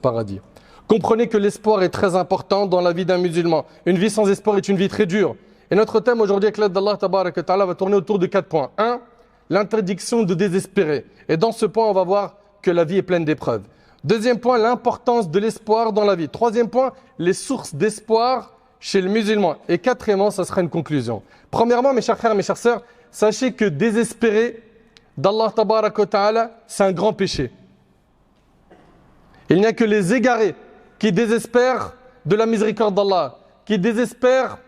paradis. Comprenez que l'espoir est très important dans la vie d'un musulman. Une vie sans espoir est une vie très dure. Et notre thème aujourd'hui avec l'aide d'Allah Tabarak wa Ta'ala va tourner autour de 4 points. 1. L'interdiction de désespérer. Et dans ce point, on va voir que la vie est pleine d'épreuves. Deuxième point, l'importance de l'espoir dans la vie. Troisième point, les sources d'espoir chez le musulman. Et quatrièmement, ça sera une conclusion. Premièrement, mes chers frères, mes chères sœurs, sachez que désespérer d'Allah Tabarak wa Ta'ala, c'est un grand péché. Il n'y a que les égarés qui désespèrent de la miséricorde d'Allah, qui désespèrent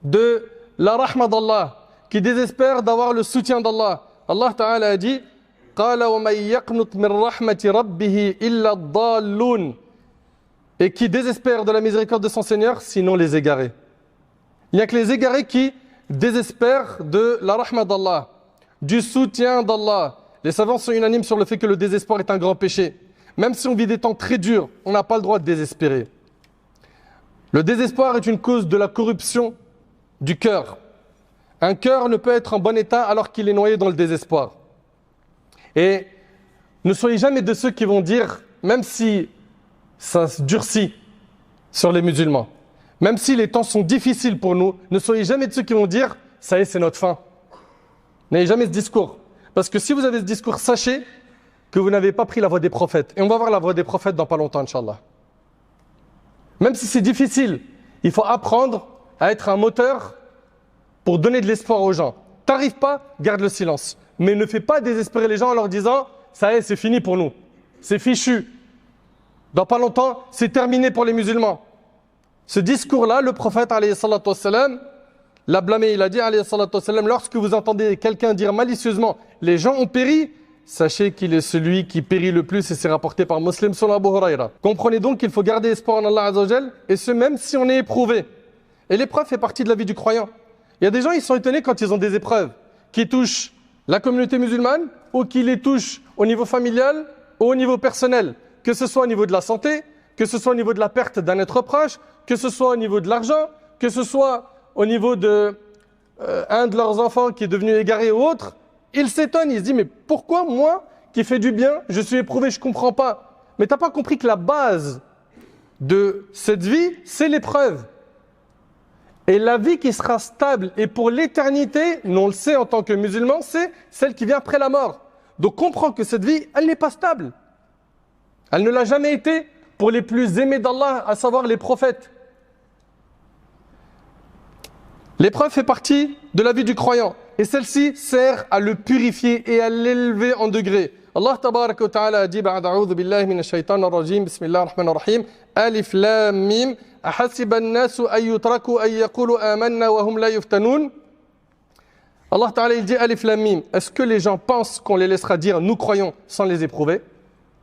de la rahma d'Allah, qui désespèrent d'avoir le soutien d'Allah. Allah Ta'ala a dit قَالَ وَمَنْ يَقْنُطْ مِنْ رَحْمَةِ رَبِّهِ إِلَّا الضَّالُّونَ, et qui désespèrent de la miséricorde de son Seigneur, sinon les égarés. Il n'y a que les égarés qui désespèrent de la rahma d'Allah, du soutien d'Allah. Les savants sont unanimes sur le fait que le désespoir est un grand péché. Même si on vit des temps très durs, on n'a pas le droit de désespérer. Le désespoir est une cause de la corruption du cœur. Un cœur ne peut être en bon état alors qu'il est noyé dans le désespoir. Et ne soyez jamais de ceux qui vont dire, même si ça se durcit sur les musulmans, même si les temps sont difficiles pour nous, ne soyez jamais de ceux qui vont dire, ça y est, c'est notre fin. N'ayez jamais ce discours. Parce que si vous avez ce discours, sachez que vous n'avez pas pris la voie des prophètes. Et on va voir la voie des prophètes dans pas longtemps, Inch'Allah. Même si c'est difficile, il faut apprendre à être un moteur pour donner de l'espoir aux gens. T'arrives pas, garde le silence. Mais ne fais pas désespérer les gens en leur disant « ça y est, c'est fini pour nous. C'est fichu. Dans pas longtemps, c'est terminé pour les musulmans. » Ce discours-là, le prophète, alayhi salatu wassalam, l'a blâmé. Il a dit, alayhi salatu wassalam, lorsque vous entendez quelqu'un dire malicieusement « les gens ont péri », sachez qu'il est celui qui périt le plus, et c'est rapporté par Muslim selon Abu Huraira. Comprenez donc qu'il faut garder espoir en Allah Azza wa Jal, et ce même si on est éprouvé. Et l'épreuve fait partie de la vie du croyant. Il y a des gens, ils sont étonnés quand ils ont des épreuves qui touchent la communauté musulmane ou qui les touchent au niveau familial ou au niveau personnel. Que ce soit au niveau de la santé, que ce soit au niveau de la perte d'un être proche, que ce soit au niveau de l'argent, que ce soit au niveau de un de leurs enfants qui est devenu égaré ou autre. Il s'étonne, il se dit, mais pourquoi moi, qui fais du bien, je suis éprouvé, je ne comprends pas. Mais tu n'as pas compris que la base de cette vie, c'est l'épreuve. Et la vie qui sera stable et pour l'éternité, nous on le sait en tant que musulmans, c'est celle qui vient après la mort. Donc comprends que cette vie, elle n'est pas stable. Elle ne l'a jamais été pour les plus aimés d'Allah, à savoir les prophètes. L'épreuve fait partie de la vie du croyant. Et celle-ci sert à le purifier et à l'élever en degrés. Allah Tabarak wa Ta'ala a dit ba'd a'udhu billahi minash shaitanir rajim, bismillahir rahmanir rahim, alif lam mim, ahasiba an-nasu an yutraku an yaqulu amanna wa hum la yuftanun. Allah Ta'ala il dit alif lam mim, est-ce que les gens pensent qu'on les laissera dire nous croyons sans les éprouver?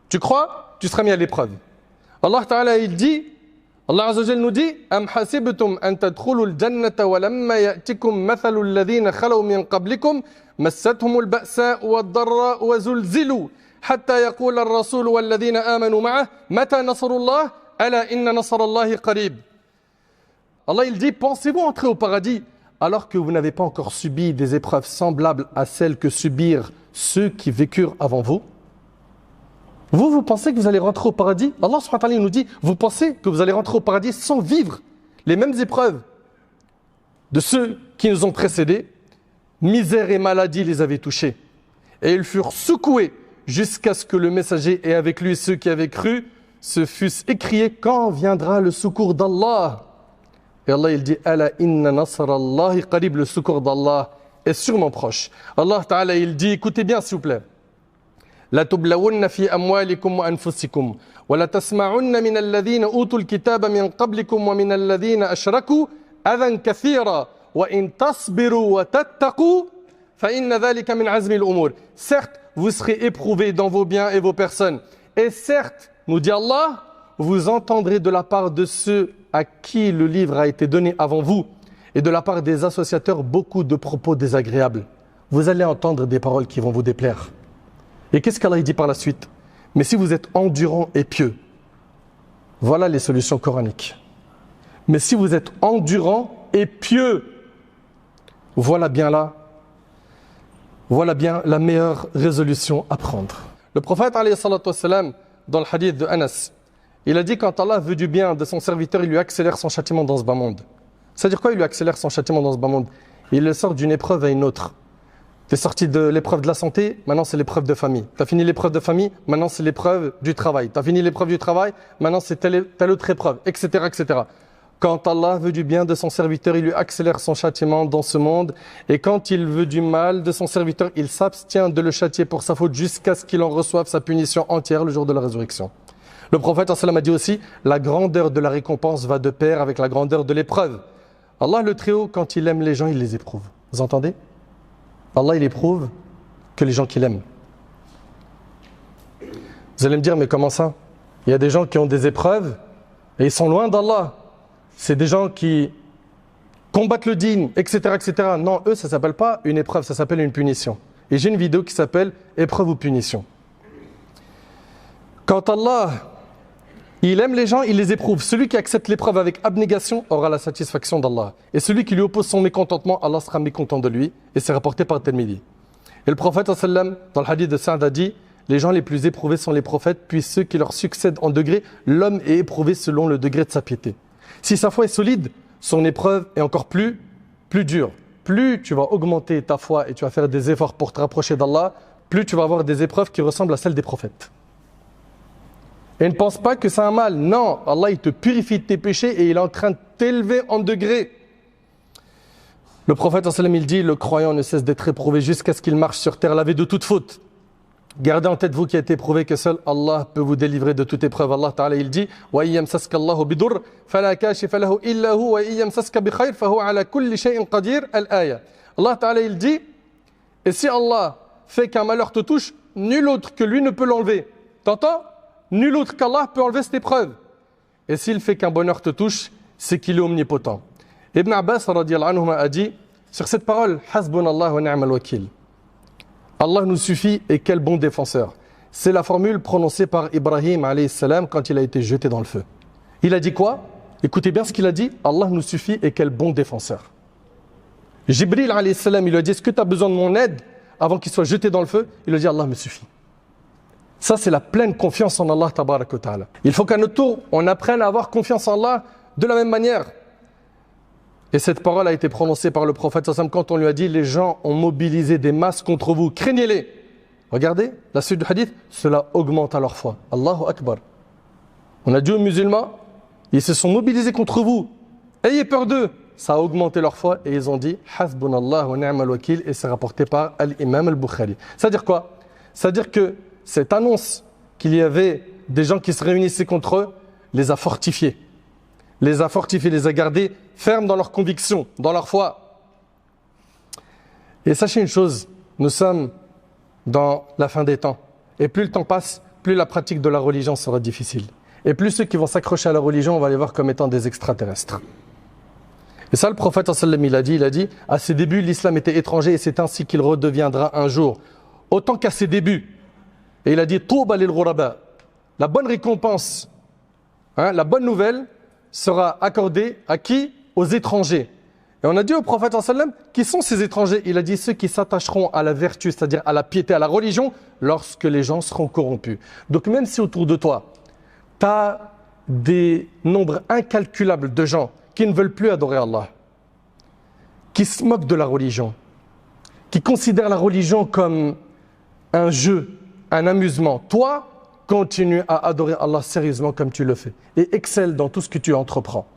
Tu crois, tu seras mis à l'épreuve. Allah Ta'ala il dit, Allah Azza wa Jalla nous dit am hasibtum an tadkhulul jannata wa lamma ya'tikum mathalul ladhina khalaw min qablikum massathumul ba'sa'u wad-dharra'u wa zulzilu hatta yaqula ar-rasul wal ladhina amanu ma'ahu mata nasrullah ala inna nasrallahi qarib. Allah il dit pensez-vous entrer au paradis alors que vous n'avez pas encore subi des épreuves semblables à celles que subirent ceux qui vécurent avant vous? Vous pensez que vous allez rentrer au paradis? Allah subhanahu wa ta'ala nous dit, vous pensez que vous allez rentrer au paradis sans vivre les mêmes épreuves de ceux qui nous ont précédés? Misère et maladie les avaient touchés. Et ils furent secoués jusqu'à ce que le messager et avec lui ceux qui avaient cru se fussent écriés, quand viendra le secours d'Allah? Et Allah il dit, ala inna nasrallahi qarib, le secours d'Allah est sûrement proche. Allah ta'ala il dit, écoutez bien s'il vous plaît. لا تبلون في أموالكم وأنفسكم ولا تسمعن من الذين أوتوا الكتاب من قبلكم ومن الذين أشركوا أذى كثيرا وإن تصبروا وتتقوا فإن ذلك من عزم الأمور. Certes, vous serez éprouvés dans vos biens et vos personnes. Et certes, nous dit Allah, vous entendrez de la part de ceux à qui le livre a été donné avant vous et de la part des associateurs beaucoup de propos désagréables. Vous allez entendre des paroles qui vont vous déplaire. Et qu'est-ce qu'Allah dit par la suite? Mais si vous êtes endurant et pieux, voilà les solutions coraniques. Mais si vous êtes endurant et pieux, voilà bien la meilleure résolution à prendre. Le prophète, alayhi salatu wassalam, dans le hadith de Anas, Il a dit quand Allah veut du bien de son serviteur, il lui accélère son châtiment dans ce bas monde. C'est-à-dire quoi, il lui accélère son châtiment dans ce bas monde? Il le sort d'une épreuve à une autre. Tu es sorti de l'épreuve de la santé, maintenant c'est l'épreuve de famille. Tu as fini l'épreuve de famille, maintenant c'est l'épreuve du travail. Tu as fini l'épreuve du travail, maintenant c'est telle autre épreuve, etc., etc. Quand Allah veut du bien de son serviteur, il lui accélère son châtiment dans ce monde. Et quand il veut du mal de son serviteur, il s'abstient de le châtier pour sa faute jusqu'à ce qu'il en reçoive sa punition entière le jour de la résurrection. Le prophète sallam a dit aussi, la grandeur de la récompense va de pair avec la grandeur de l'épreuve. Allah le Très-Haut, quand il aime les gens, il les éprouve. Vous entendez? Allah, il éprouve que les gens qu'il aime. Vous allez me dire, mais comment ça? Il y a des gens qui ont des épreuves et ils sont loin d'Allah. C'est des gens qui combattent le dîn, etc., etc. Non, eux, ça ne s'appelle pas une épreuve, ça s'appelle une punition. Et j'ai une vidéo qui s'appelle « Épreuve ou punition ». Quand Allah, il aime les gens, il les éprouve. Celui qui accepte l'épreuve avec abnégation aura la satisfaction d'Allah. Et celui qui lui oppose son mécontentement, Allah sera mécontent de lui. Et c'est rapporté par Tirmidhi. Et le prophète, sallam, dans le hadith de Sa'd, a dit « Les gens les plus éprouvés sont les prophètes, puis ceux qui leur succèdent en degré. L'homme est éprouvé selon le degré de sa piété. » Si sa foi est solide, son épreuve est encore plus dure. Plus tu vas augmenter ta foi et tu vas faire des efforts pour te rapprocher d'Allah, plus tu vas avoir des épreuves qui ressemblent à celles des prophètes. Et ne pense pas que c'est un mal. Non, Allah il te purifie de tes péchés et il est en train de t'élever en degrés. Le prophète sallam il dit, le croyant ne cesse d'être éprouvé jusqu'à ce qu'il marche sur terre lavé de toute faute. Gardez en tête, vous qui êtes éprouvé, que seul Allah peut vous délivrer de toute épreuve. Allah Ta'ala, il dit wa yamsaska Allahu bidur fala kashifa lahu illa hu wa yamsaska bi khair fa huwa ala kulli shay'in qadir al-aya. Allah Ta'ala, il dit et si Allah fait qu'un malheur te touche, nul autre que lui ne peut l'enlever. T'entends? Nul autre qu'Allah peut enlever cette épreuve. Et s'il fait qu'un bonheur te touche, c'est qu'il est omnipotent. Ibn Abbas radiyallahu anhu a dit sur cette parole hasbunallahu wa ni'mal wakil. Allah nous suffit et quel bon défenseur. C'est la formule prononcée par Ibrahim alayhi salam quand il a été jeté dans le feu. Il a dit quoi? Écoutez bien ce qu'il a dit. Allah nous suffit et quel bon défenseur. Jibril alayhi salam, il lui a dit est-ce que tu as besoin de mon aide avant qu'il soit jeté dans le feu? Il lui a dit Allah me suffit. Ça c'est la pleine confiance en Allah tabarak wa ta'ala. Il faut qu'à notre tour on apprenne à avoir confiance en Allah de la même manière. Et cette parole a été prononcée par le prophète sallam quand on lui a dit les gens ont mobilisé des masses contre vous, craignez-les. Regardez la suite du hadith, cela augmente à leur foi. Allahu Akbar. On a dit aux musulmans, ils se sont mobilisés contre vous, ayez peur d'eux. Ça a augmenté leur foi et ils ont dit hasbunallah wa ni'mal wakil et c'est rapporté par l'imam al-Bukhari. C'est-à-dire quoi? C'est-à-dire que cette annonce qu'il y avait des gens qui se réunissaient contre eux les a fortifiés. Les a fortifiés, les a gardés fermes dans leurs convictions, dans leur foi. Et sachez une chose, nous sommes dans la fin des temps. Et plus le temps passe, plus la pratique de la religion sera difficile. Et plus ceux qui vont s'accrocher à la religion, on va les voir comme étant des extraterrestres. Et ça, le prophète sallam il a dit, à ses débuts, l'islam était étranger et c'est ainsi qu'il redeviendra un jour. Autant qu'à ses débuts. Et il a dit, Touba lil ghuraba. La bonne récompense, la bonne nouvelle, sera accordé à qui? Aux étrangers. Et on a dit au prophète sallam qui sont ces étrangers? Il a dit ceux qui s'attacheront à la vertu, c'est-à-dire à la piété, à la religion, lorsque les gens seront corrompus. Donc même si autour de toi, tu as des nombres incalculables de gens qui ne veulent plus adorer Allah, qui se moquent de la religion, qui considèrent la religion comme un jeu, un amusement, toi, continue à adorer Allah sérieusement comme tu le fais et excelle dans tout ce que tu entreprends.